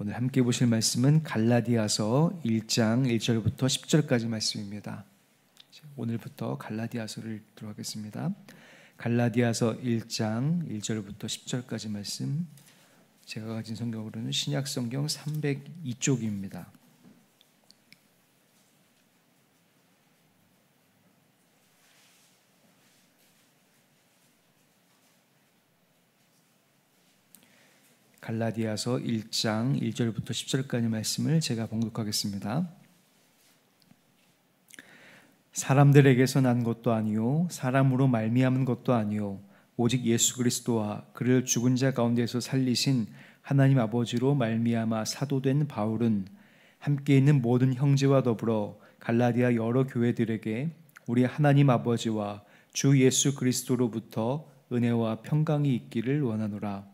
오늘 함께 보실 말씀은 갈라디아서 1장 1절부터 10절까지 말씀입니다. 오늘부터 갈라디아서를 읽도록 하겠습니다. 갈라디아서 1장 1절부터 10절까지 말씀, 제가 가진 성경으로는 신약성경 302쪽입니다. 갈라디아서 1장 1절부터 10절까지 말씀을 제가 봉독하겠습니다. 사람들에게서 난 것도 아니요 사람으로 말미암은 것도 아니요 오직 예수 그리스도와 그를 죽은 자 가운데서 살리신 하나님 아버지로 말미암아 사도된 바울은 함께 있는 모든 형제와 더불어 갈라디아 여러 교회들에게 우리 하나님 아버지와 주 예수 그리스도로부터 은혜와 평강이 있기를 원하노라.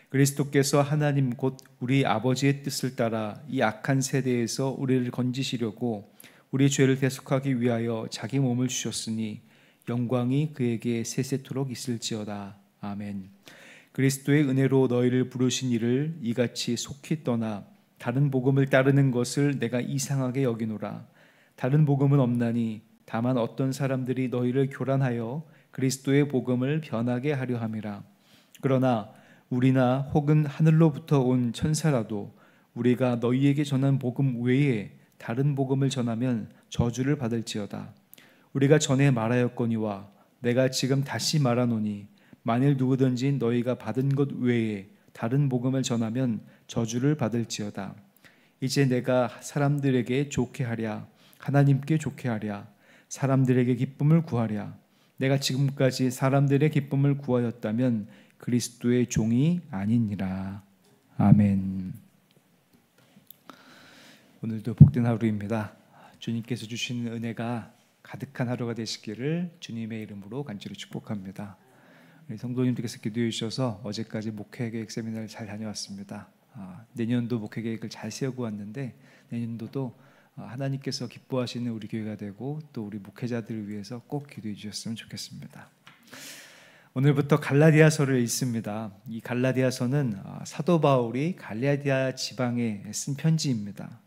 그리스도께서 하나님 곧 우리 아버지의 뜻을 따라 이 악한 세대에서 우리를 건지시려고 우리 죄를 대속하기 위하여 자기 몸을 주셨으니 영광이 그에게 세세토록 있을지어다. 아멘. 그리스도의 은혜로 너희를 부르신 이를 이같이 속히 떠나 다른 복음을 따르는 것을 내가 이상하게 여기노라. 다른 복음은 없나니 다만 어떤 사람들이 너희를 교란하여 그리스도의 복음을 변하게 하려 함이라. 그러나 우리나 혹은 하늘로부터 온 천사라도 우리가 너희에게 전한 복음 외에 다른 복음을 전하면 저주를 받을지어다. 우리가 전에 말하였거니와 내가 지금 다시 말하노니 만일 누구든지 너희가 받은 것 외에 다른 복음을 전하면 저주를 받을지어다. 이제 내가 사람들에게 좋게 하랴 하나님께 좋게 하랴 사람들에게 기쁨을 구하랴. 내가 지금까지 사람들의 기쁨을 구하였다면 그리스도의 종이 아니니라. 아멘. 오늘도 복된 하루입니다. 주님께서 주시는 은혜가 가득한 하루가 되시기를 주님의 이름으로 간절히 축복합니다. 우리 성도님들께서 기도해 주셔서 어제까지 목회계획 세미나를 잘 다녀왔습니다. 내년도 목회계획을 잘 세우고 왔는데 내년도도 하나님께서 기뻐하시는 우리 교회가 되고 또 우리 목회자들을 위해서 꼭 기도해 주셨으면 좋겠습니다. 오늘부터 갈라디아서를 읽습니다. 이 갈라디아서는 사도 바울이 갈라디아 지방에 쓴 편지입니다.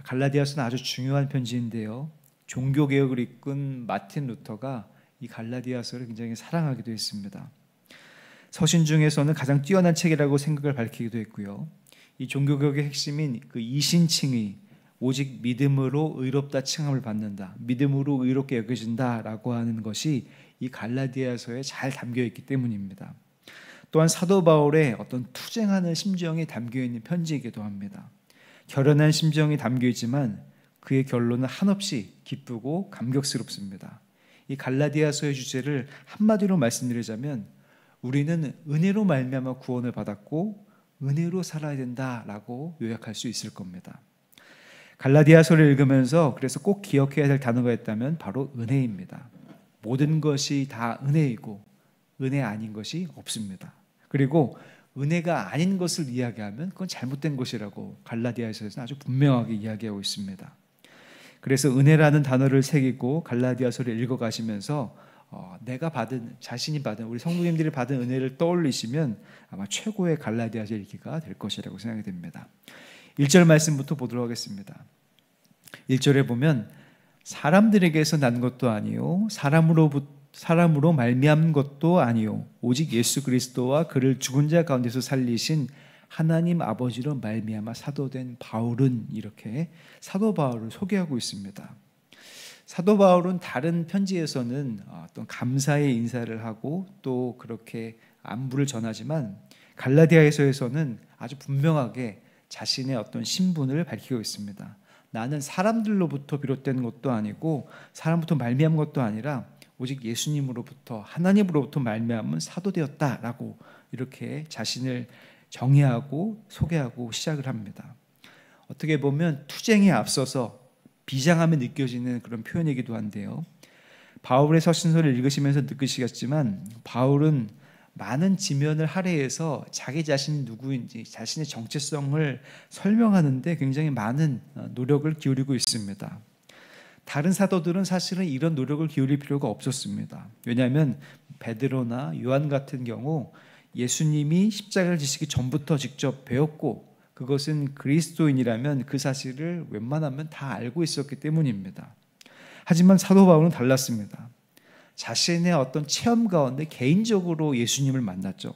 갈라디아서는 아주 중요한 편지인데요. 종교개혁을 이끈 마틴 루터가 이 갈라디아서를 굉장히 사랑하기도 했습니다. 서신 중에서는 가장 뛰어난 책이라고 생각을 밝히기도 했고요. 이 종교개혁의 핵심인 그 이신칭의 오직 믿음으로 의롭다 칭함을 받는다, 믿음으로 의롭게 여겨진다라고 하는 것이 이 갈라디아서에 잘 담겨 있기 때문입니다. 또한 사도 바울의 어떤 투쟁하는 심정이 담겨 있는 편지이기도 합니다. 결연한 심정이 담겨 있지만 그의 결론은 한없이 기쁘고 감격스럽습니다. 이 갈라디아서의 주제를 한마디로 말씀드리자면 우리는 은혜로 말미암아 구원을 받았고 은혜로 살아야 된다라고 요약할 수 있을 겁니다. 갈라디아서를 읽으면서 그래서 꼭 기억해야 될 단어가 있다면 바로 은혜입니다. 모든 것이 다 은혜이고 은혜 아닌 것이 없습니다. 그리고 은혜가 아닌 것을 이야기하면 그건 잘못된 것이라고 갈라디아서에서는 아주 분명하게 이야기하고 있습니다. 그래서 은혜라는 단어를 새기고 갈라디아서를 읽어가시면서 내가 받은, 자신이 받은, 우리 성도님들이 받은 은혜를 떠올리시면 아마 최고의 갈라디아서 읽기가 될 것이라고 생각이 됩니다. 1절 말씀부터 보도록 하겠습니다. 1절에 보면 사람들에게서 난 것도 아니요 사람으로 말미암은 것도 아니요 오직 예수 그리스도와 그를 죽은 자 가운데서 살리신 하나님 아버지로 말미암아 사도된 바울은, 이렇게 사도 바울을 소개하고 있습니다. 사도 바울은 다른 편지에서는 어떤 감사의 인사를 하고 또 그렇게 안부를 전하지만 갈라디아서에서는 아주 분명하게 자신의 어떤 신분을 밝히고 있습니다. 나는 사람들로부터 비롯된 것도 아니고 사람부터 말미암은 것도 아니라 오직 예수님으로부터, 하나님으로부터 말미암은 사도되었다라고 이렇게 자신을 정의하고 소개하고 시작을 합니다. 어떻게 보면 투쟁에 앞서서 비장함이 느껴지는 그런 표현이기도 한데요. 바울의 서신서를 읽으시면서 느끼시겠지만 바울은 많은 지면을 할애해서 자기 자신이 누구인지 자신의 정체성을 설명하는데 굉장히 많은 노력을 기울이고 있습니다. 다른 사도들은 사실은 이런 노력을 기울일 필요가 없었습니다. 왜냐하면 베드로나 요한 같은 경우 예수님이 십자가를 지시기 전부터 직접 배웠고 그것은 그리스도인이라면 그 사실을 웬만하면 다 알고 있었기 때문입니다. 하지만 사도 바울은 달랐습니다. 자신의 어떤 체험 가운데 개인적으로 예수님을 만났죠.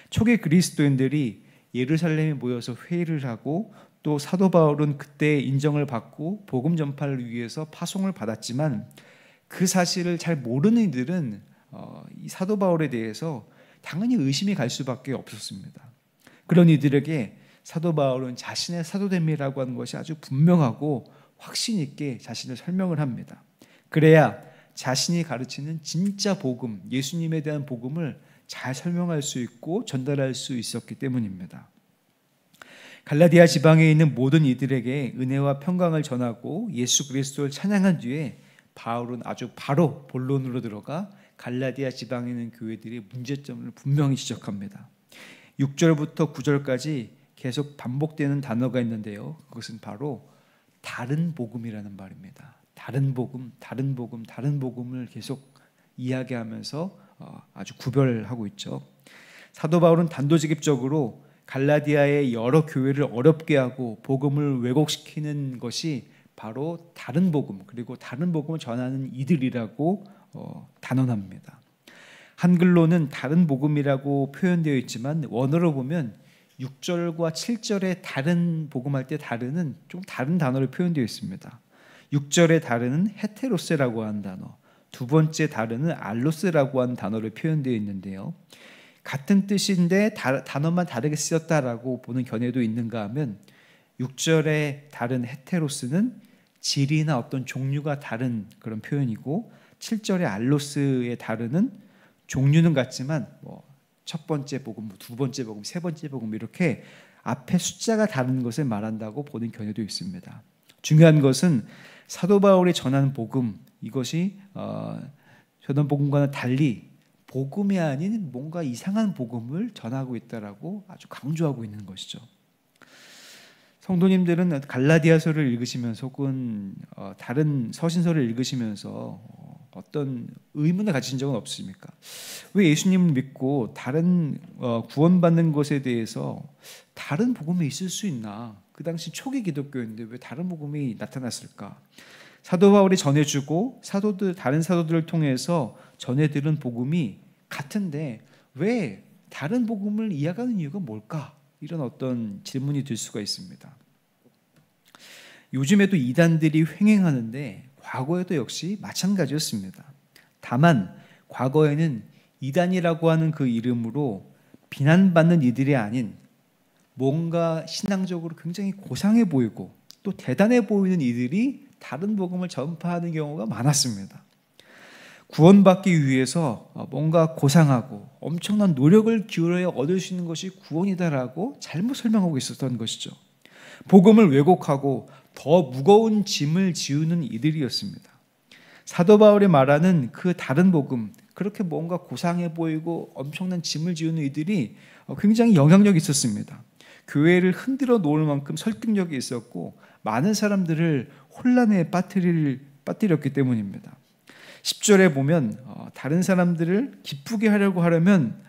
초기 그리스도인들이 예루살렘에 모여서 회의를 하고 또 사도 바울은 그때 인정을 받고 복음 전파를 위해서 파송을 받았지만 그 사실을 잘 모르는 이들은 이 사도 바울에 대해서 당연히 의심이 갈 수밖에 없었습니다. 그런 이들에게 사도 바울은 자신의 사도됨이라고 하는 것이 아주 분명하고 확신 있게 자신을 설명을 합니다. 그래야 자신이 가르치는 진짜 복음, 예수님에 대한 복음을 잘 설명할 수 있고 전달할 수 있었기 때문입니다. 갈라디아 지방에 있는 모든 이들에게 은혜와 평강을 전하고 예수 그리스도를 찬양한 뒤에 바울은 아주 바로 본론으로 들어가 갈라디아 지방에 있는 교회들의 문제점을 분명히 지적합니다. 6절부터 9절까지 계속 반복되는 단어가 있는데요. 그것은 바로 다른 복음이라는 말입니다. 다른 복음, 다른 복음, 다른 복음을 계속 이야기하면서 아주 구별하고 있죠. 사도 바울은 단도직입적으로 갈라디아의 여러 교회를 어렵게 하고 복음을 왜곡시키는 것이 바로 다른 복음, 그리고 다른 복음을 전하는 이들이라고 단언합니다. 한글로는 다른 복음이라고 표현되어 있지만 원어로 보면 6절과 7절의 다른 복음할 때 다른은 좀 다른 단어로 표현되어 있습니다. 6절의 다른은 헤테로스라고 하는 단어, 두 번째 다른은 알로스라고 하는 단어로 표현되어 있는데요. 같은 뜻인데 단어만 다르게 쓰였다라고 보는 견해도 있는가 하면 6절의 다른 헤테로스는 질이나 어떤 종류가 다른 그런 표현이고 7절의 알로스의 다른은 종류는 같지만 첫 번째 복음, 두 번째 복음, 세 번째 복음 이렇게 앞에 숫자가 다른 것을 말한다고 보는 견해도 있습니다. 중요한 것은 사도 바울이 전하는 복음, 이것이 전한 복음과는 달리 복음이 아닌 뭔가 이상한 복음을 전하고 있다라고 아주 강조하고 있는 것이죠. 성도님들은 갈라디아서를 읽으시면서 혹은 다른 서신서를 읽으시면서 어떤 의문을 가진 적은 없으십니까? 왜 예수님을 믿고 다른 구원받는 것에 대해서 다른 복음이 있을 수 있나? 그 당시 초기 기독교인데 왜 다른 복음이 나타났을까? 사도 바울이 전해주고 다른 사도들을 통해서 전해들은 복음이 같은데 왜 다른 복음을 이해하는 이유가 뭘까? 이런 어떤 질문이 들 수가 있습니다. 요즘에도 이단들이 횡행하는데 과거에도 역시 마찬가지였습니다. 다만 과거에는 이단이라고 하는 그 이름으로 비난받는 이들이 아닌 뭔가 신앙적으로 굉장히 고상해 보이고 또 대단해 보이는 이들이 다른 복음을 전파하는 경우가 많았습니다. 구원받기 위해서 뭔가 고상하고 엄청난 노력을 기울여야 얻을 수 있는 것이 구원이다라고 잘못 설명하고 있었던 것이죠. 복음을 왜곡하고 더 무거운 짐을 지우는 이들이었습니다. 사도 바울이 말하는 그 다른 복음, 그렇게 뭔가 고상해 보이고 엄청난 짐을 지우는 이들이 굉장히 영향력이 있었습니다. 교회를 흔들어 놓을 만큼 설득력이 있었고 많은 사람들을 혼란에 빠뜨렸기 때문입니다. 10절에 보면 다른 사람들을 기쁘게 하려면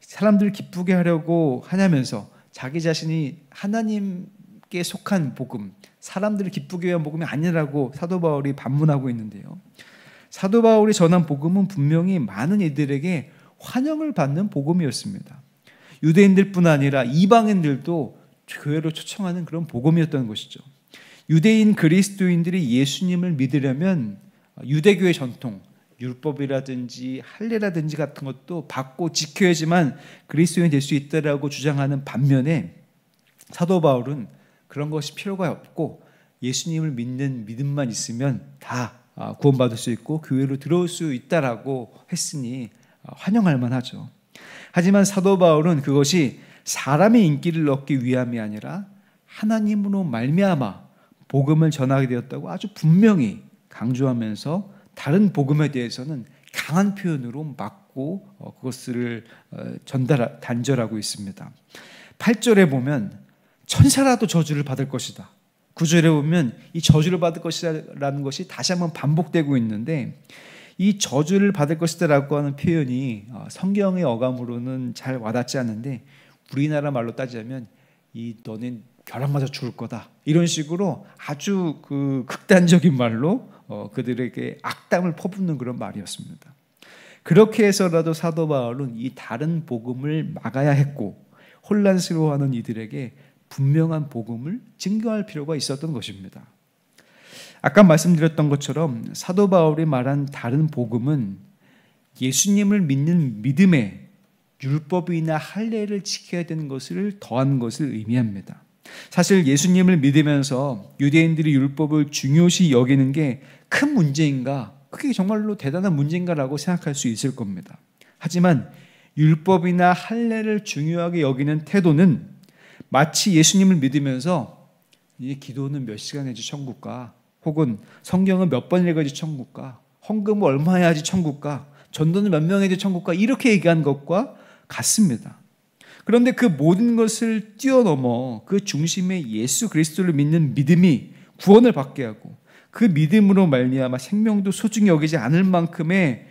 사람들을 기쁘게 하려고 하냐면서 자기 자신이 하나님께 속한 복음, 사람들을 기쁘게 위한 복음이 아니라고 사도 바울이 반문하고 있는데요. 사도 바울이 전한 복음은 분명히 많은 이들에게 환영을 받는 복음이었습니다. 유대인들뿐 아니라 이방인들도 교회로 초청하는 그런 복음이었던 것이죠. 유대인 그리스도인들이 예수님을 믿으려면 유대교의 전통, 율법이라든지 할례라든지 같은 것도 받고 지켜야지만 그리스도인이 될 수 있다라고 주장하는 반면에 사도 바울은 그런 것이 필요가 없고 예수님을 믿는 믿음만 있으면 다 구원받을 수 있고 교회로 들어올 수 있다라고 했으니 환영할 만하죠. 하지만 사도 바울은 그것이 사람의 인기를 얻기 위함이 아니라 하나님으로 말미암아 복음을 전하게 되었다고 아주 분명히 강조하면서 다른 복음에 대해서는 강한 표현으로 막고 그것을 단절하고 있습니다. 8절에 보면 천사라도 저주를 받을 것이다. 9절에 보면 이 저주를 받을 것이라는 것이 다시 한번 반복되고 있는데 이 저주를 받을 것이다라고 하는 표현이 성경의 어감으로는 잘 와닿지 않는데 우리나라 말로 따지자면 너는 벼락 맞아 죽을 거다. 이런 식으로 아주 그 극단적인 말로 그들에게 악담을 퍼붓는 그런 말이었습니다. 그렇게 해서라도 사도 바울은 이 다른 복음을 막아야 했고 혼란스러워하는 이들에게 분명한 복음을 증거할 필요가 있었던 것입니다. 아까 말씀드렸던 것처럼 사도 바울이 말한 다른 복음은 예수님을 믿는 믿음에 율법이나 할례를 지켜야 되는 것을 더한 것을 의미합니다. 사실 예수님을 믿으면서 유대인들이 율법을 중요시 여기는 게 큰 문제인가? 그게 정말로 대단한 문제인가라고 생각할 수 있을 겁니다. 하지만 율법이나 할례를 중요하게 여기는 태도는 마치 예수님을 믿으면서 이 기도는 몇 시간 해야지 천국 가? 혹은 성경은 몇 번 읽어야지 천국 가? 헌금을 얼마 해야지 천국 가? 전도는 몇 명 해야지 천국 가? 이렇게 얘기한 것과 같습니다. 그런데 그 모든 것을 뛰어넘어 그 중심에 예수 그리스도를 믿는 믿음이 구원을 받게 하고 그 믿음으로 말미암아 생명도 소중히 여기지 않을 만큼의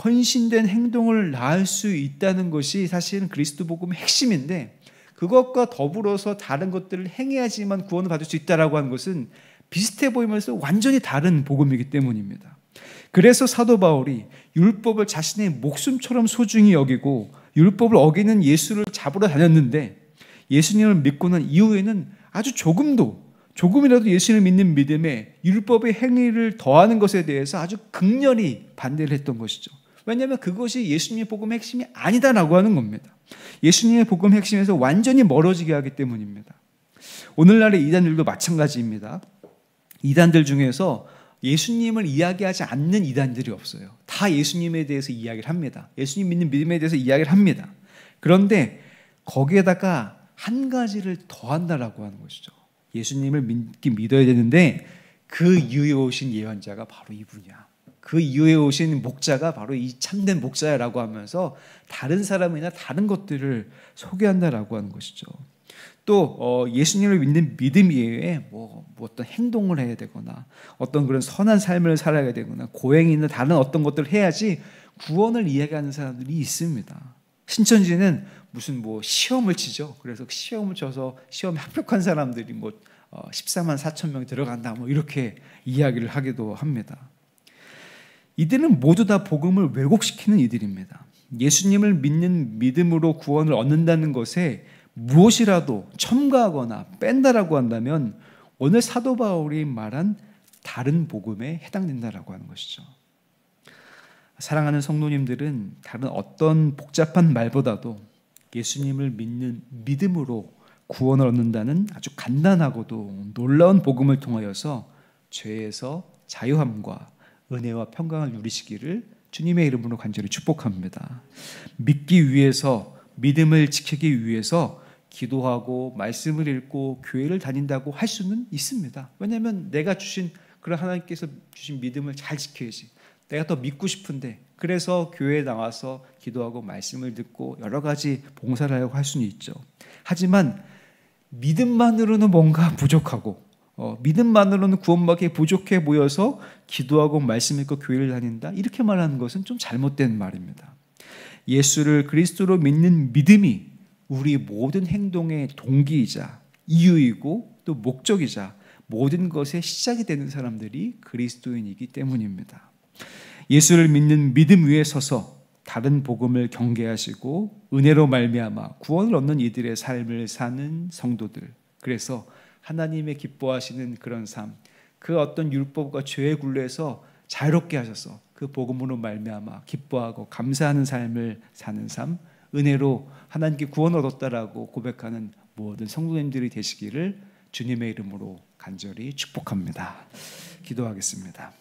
헌신된 행동을 낳을 수 있다는 것이 사실은 그리스도 복음의 핵심인데 그것과 더불어서 다른 것들을 행해야지만 구원을 받을 수 있다라고 하는 것은 비슷해 보이면서 완전히 다른 복음이기 때문입니다. 그래서 사도 바울이 율법을 자신의 목숨처럼 소중히 여기고 율법을 어기는 예수를 잡으러 다녔는데 예수님을 믿고 난 이후에는 아주 조금이라도 예수님을 믿는 믿음에 율법의 행위를 더하는 것에 대해서 아주 극렬히 반대를 했던 것이죠. 왜냐하면 그것이 예수님의 복음의 핵심이 아니다라고 하는 겁니다. 예수님의 복음의 핵심에서 완전히 멀어지게 하기 때문입니다. 오늘날의 이단들도 마찬가지입니다. 이단들 중에서 예수님을 이야기하지 않는 이단들이 없어요. 다 예수님에 대해서 이야기를 합니다. 예수님 믿는 믿음에 대해서 이야기를 합니다. 그런데 거기에다가 한 가지를 더한다라고 하는 것이죠. 예수님을 믿어야 되는데 그 이후에 오신 예언자가 바로 이분이야. 그 이후에 오신 목자가 바로 이 참된 목자야라고 하면서 다른 사람이나 다른 것들을 소개한다라고 하는 것이죠. 또 예수님을 믿는 믿음 이외에 뭐 어떤 행동을 해야 되거나 어떤 그런 선한 삶을 살아야 되거나 고행이나 다른 어떤 것들을 해야지 구원을 이야기하는 사람들이 있습니다. 신천지는 무슨 시험을 치죠. 그래서 시험을 쳐서 시험에 합격한 사람들이 14만 4천 명이 들어간다 이렇게 이야기를 하기도 합니다. 이들은 모두 다 복음을 왜곡시키는 이들입니다. 예수님을 믿는 믿음으로 구원을 얻는다는 것에 무엇이라도 첨가하거나 뺀다라고 한다면 오늘 사도 바울이 말한 다른 복음에 해당된다라고 하는 것이죠. 사랑하는 성도님들은 다른 어떤 복잡한 말보다도 예수님을 믿는 믿음으로 구원을 얻는다는 아주 간단하고도 놀라운 복음을 통하여서 죄에서 자유함과 은혜와 평강을 누리시기를 주님의 이름으로 간절히 축복합니다. 믿기 위해서, 믿음을 지키기 위해서 기도하고 말씀을 읽고 교회를 다닌다고 할 수는 있습니다. 왜냐하면 내가 주신 그런 하나님께서 주신 믿음을 잘 지켜야지. 내가 더 믿고 싶은데 그래서 교회에 나와서 기도하고 말씀을 듣고 여러 가지 봉사를 하려고 할 수는 있죠. 하지만 믿음만으로는 뭔가 부족하고 믿음만으로는 구원받기 부족해 보여서 기도하고 말씀 읽고 교회를 다닌다 이렇게 말하는 것은 좀 잘못된 말입니다. 예수를 그리스도로 믿는 믿음이 우리 모든 행동의 동기이자 이유이고 또 목적이자 모든 것의 시작이 되는 사람들이 그리스도인이기 때문입니다. 예수를 믿는 믿음 위에 서서 다른 복음을 경계하시고 은혜로 말미암아 구원을 얻는 이들의 삶을 사는 성도들, 그래서 하나님의 기뻐하시는 그런 삶, 그 어떤 율법과 죄의 굴레에서 자유롭게 하셔서 그 복음으로 말미암아 기뻐하고 감사하는 삶을 사는 삶, 은혜로 하나님께 구원 얻었다라고 고백하는 모든 성도님들이 되시기를 주님의 이름으로 간절히 축복합니다. 기도하겠습니다.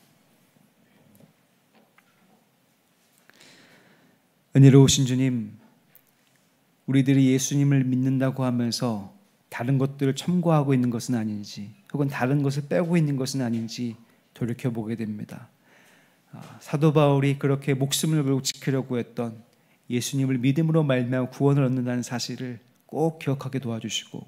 은혜로우신 주님, 우리들이 예수님을 믿는다고 하면서 다른 것들을 첨가하고 있는 것은 아닌지 혹은 다른 것을 빼고 있는 것은 아닌지 돌이켜보게 됩니다. 사도 바울이 그렇게 목숨을 걸고 지키려고 했던 예수님을 믿음으로 말미암아 구원을 얻는다는 사실을 꼭 기억하게 도와주시고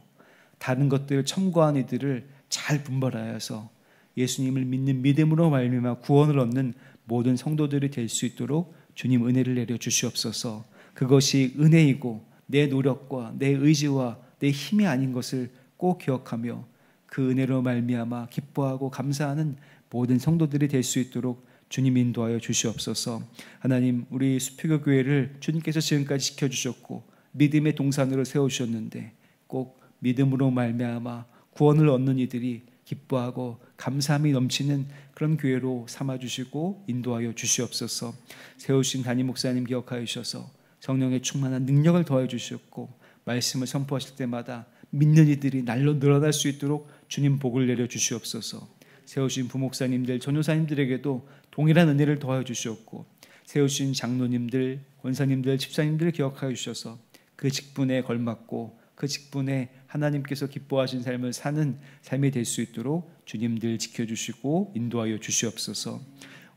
다른 것들을 첨가한 이들을 잘 분별하여서 예수님을 믿는 믿음으로 말미암아 구원을 얻는 모든 성도들이 될 수 있도록 주님 은혜를 내려 주시옵소서. 그것이 은혜이고 내 노력과 내 의지와 내 힘이 아닌 것을 꼭 기억하며 그 은혜로 말미암아 기뻐하고 감사하는 모든 성도들이 될 수 있도록 주님 인도하여 주시옵소서. 하나님, 우리 수표교 교회를 주님께서 지금까지 지켜주셨고 믿음의 동산으로 세우셨는데 꼭 믿음으로 말미암아 구원을 얻는 이들이 기뻐하고 감사함이 넘치는 그런 교회로 삼아주시고 인도하여 주시옵소서. 세우신 담임 목사님 기억하여 주셔서 성령의 충만한 능력을 더해 주셨고 말씀을 선포하실 때마다 믿는 이들이 날로 늘어날 수 있도록 주님 복을 내려 주시옵소서. 세우신 부목사님들, 전도사님들에게도 동일한 은혜를 더하여 주시옵고 세우신 장로님들, 권사님들, 집사님들을 기억하여 주셔서 그 직분에 걸맞고 그 직분에 하나님께서 기뻐하신 삶을 사는 삶이 될 수 있도록 주님들 지켜주시고 인도하여 주시옵소서.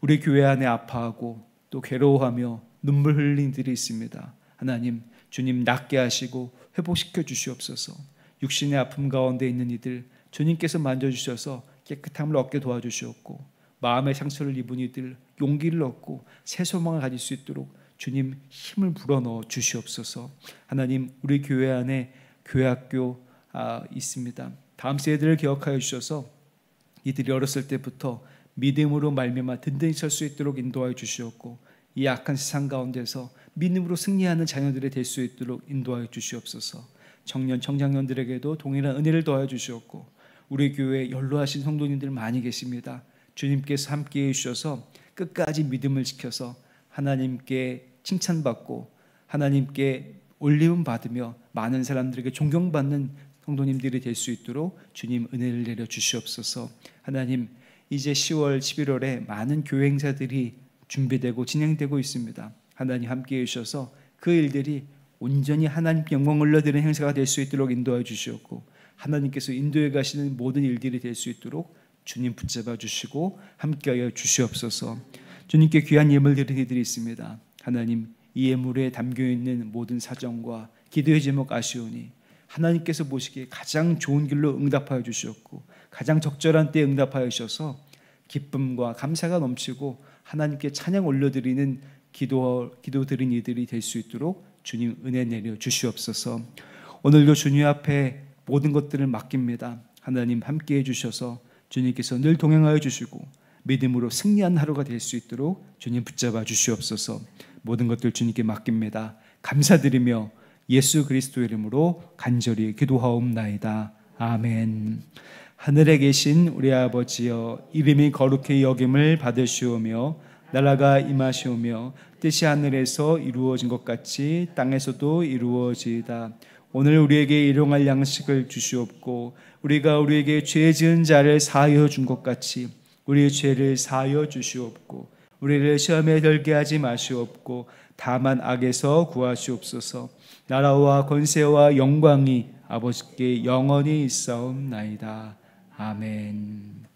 우리 교회 안에 아파하고 또 괴로워하며 눈물 흘린 이들이 있습니다. 하나님, 주님 낫게 하시고 회복시켜 주시옵소서. 육신의 아픔 가운데 있는 이들 주님께서 만져주셔서 깨끗함을 얻게 도와주시옵고 마음의 상처를 입은 이들 용기를 얻고 새 소망을 가질 수 있도록 주님 힘을 불어넣어 주시옵소서. 하나님, 우리 교회 안에 교회학교 있습니다. 다음 세대를 기억하여 주셔서 이들이 어렸을 때부터 믿음으로 말미암아 든든히 설 수 있도록 인도하여 주시옵고 이 악한 세상 가운데서 믿음으로 승리하는 자녀들이 될 수 있도록 인도하여 주시옵소서. 청년 청장년들에게도 동일한 은혜를 더하여 주시옵고 우리 교회에 연로하신 성도님들 많이 계십니다. 주님께서 함께해 주셔서 끝까지 믿음을 지켜서 하나님께 칭찬받고 하나님께 올림을 받으며 많은 사람들에게 존경받는 성도님들이 될 수 있도록 주님 은혜를 내려 주시옵소서. 하나님, 이제 10월 11월에 많은 교회 행사들이 준비되고 진행되고 있습니다. 하나님 함께해 주셔서 그 일들이 온전히 하나님께 영광을 올려드리는 행사가 될 수 있도록 인도해 주시옵고 하나님께서 인도해 가시는 모든 일들이 될 수 있도록 주님 붙잡아 주시고 함께하여 주시옵소서. 주님께 귀한 예물 드리는 이들이 있습니다. 하나님, 이 예물에 담겨있는 모든 사정과 기도의 제목 아시오니 하나님께서 보시기에 가장 좋은 길로 응답하여 주셨고 가장 적절한 때에 응답하여 주셔서 기쁨과 감사가 넘치고 하나님께 찬양 올려드리는 기도 드린 이들이 될 수 있도록 주님 은혜 내려 주시옵소서. 오늘도 주님 앞에 모든 것들을 맡깁니다. 하나님 함께해 주셔서 주님께서 늘 동행하여 주시고 믿음으로 승리한 하루가 될 수 있도록 주님 붙잡아 주시옵소서. 모든 것들 주님께 맡깁니다. 감사드리며 예수 그리스도의 이름으로 간절히 기도하옵나이다. 아멘. 하늘에 계신 우리 아버지여, 이름이 거룩히 여김을 받으시오며 나라가 임하시오며 뜻이 하늘에서 이루어진 것 같이 땅에서도 이루어지이다. 오늘 우리에게 일용할 양식을 주시옵고 우리가 우리에게 죄 지은 자를 사하여 준 것 같이 우리의 죄를 사하여 주시옵고 우리를 시험에 들게 하지 마시옵고 다만 악에서 구하시옵소서. 나라와 권세와 영광이 아버지께 영원히 있사옵나이다. 아멘.